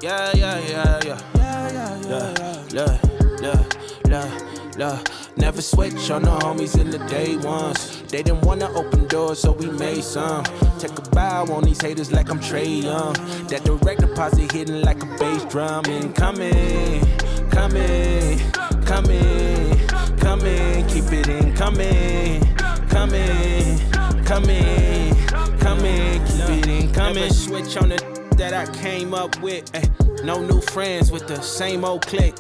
Yeah, yeah, yeah, yeah. Never switch on the homies in the day ones. They didn't wanna open doors, so we made some. Take a bow on these haters like I'm Trey Young. That direct deposit hitting like a bass drum. Incoming, coming, coming, coming. Keep it incoming, coming, coming, coming. Keep it incoming. Never switch on the that I came up with. No new friends with the same old clique.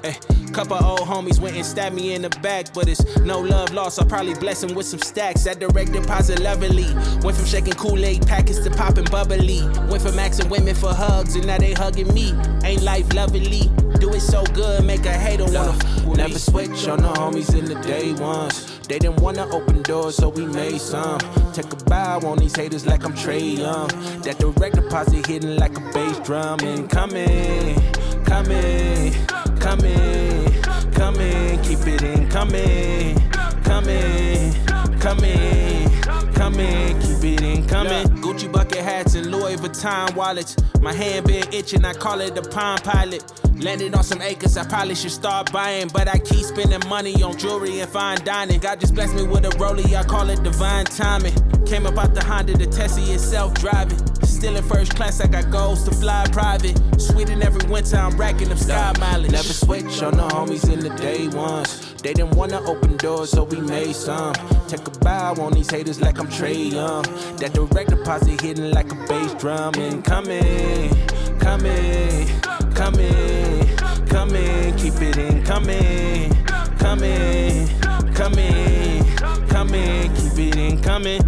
Couple old homies went and stabbed me in the back, but it's no love lost. I'll probably bless them with some stacks. That direct deposit lovely. Went from shaking Kool-Aid packets to popping bubbly. Went from asking women for hugs and now they hugging me. Ain't life lovely? Do it so good, make a hater wanna never switch on the homies in the day ones. They didn't wanna open doors, so we made some. Take a bow on these haters like I'm Trey Young. That direct deposit hitting like a bass drum. Incoming, coming, coming, coming. Keep it incoming, coming, coming, coming. Keep it incoming. Gucci bucket hats and Louis Vuitton wallets. My hand been itching, I call it the Palm Pilot. Landed on some acres, I probably should start buying, but I keep spending money on jewelry and fine dining. God just blessed me with a rollie, I call it divine timing. Came up out the Honda, the Tessie is self-driving. Still in first class, I got goals to fly private. Sweden every winter, I'm racking up sky mileage. Never switch on the homies in the day ones. They didn't wanna open doors, so we made some. Take a bow on these haters like I'm Trey Young. That direct deposit hitting like a bass drum. Incoming, coming, coming, coming. Keep it incoming, coming, coming, coming. Keep it incoming.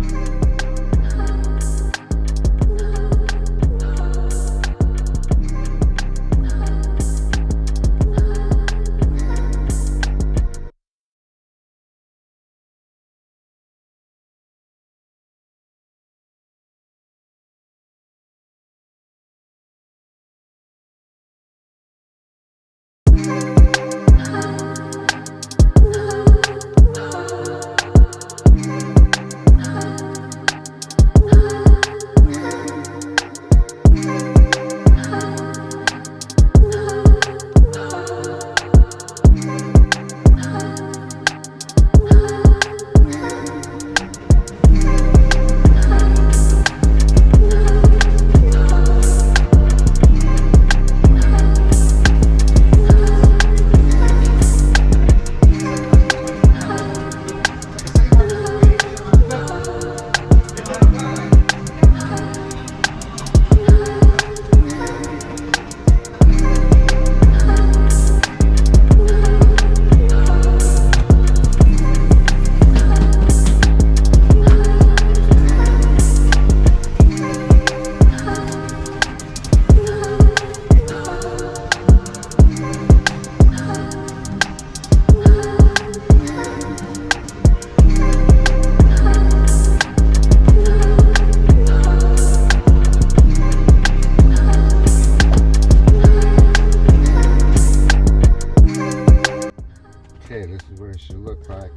Okay, this is what it should look like.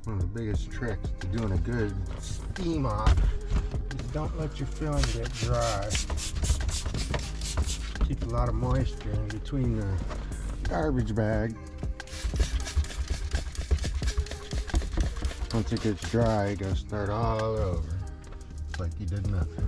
One of the biggest tricks to doing a good steam off is don't let your filling get dry. Keep a lot of moisture in between the garbage bag. Once it gets dry, you gotta start all over. It's like you did nothing.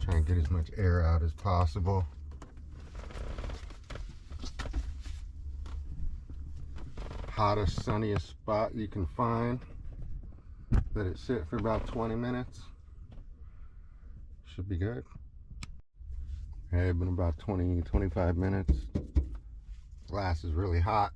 Try and get as much air out as possible. Hottest, sunniest spot you can find. Let it sit for about 20 minutes. Should be good. Okay, been about 20-25 minutes. Glass is really hot.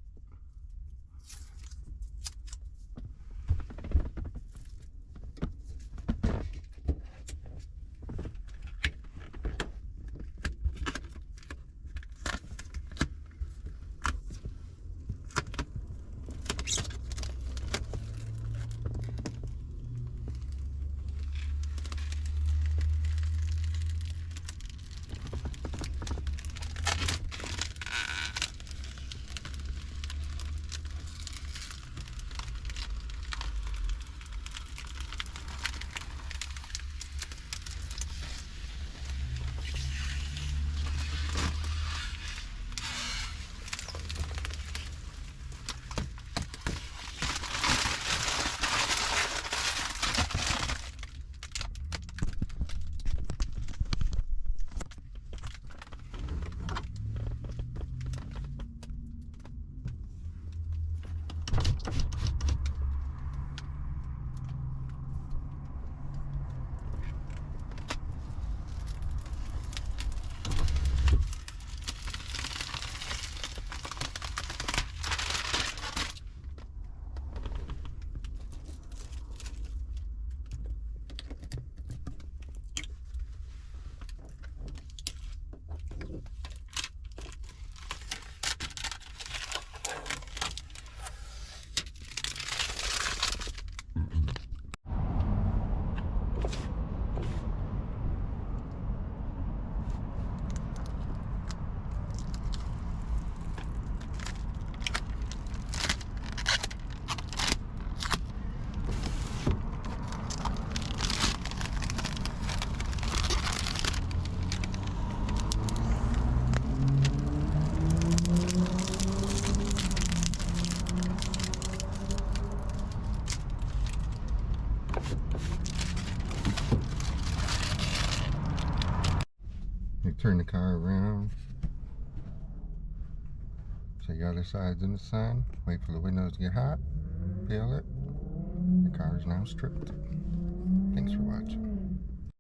turn the car around. So the other side's in the sun. Wait for the windows to get hot. Peel it. The car is now stripped. Thanks for watching.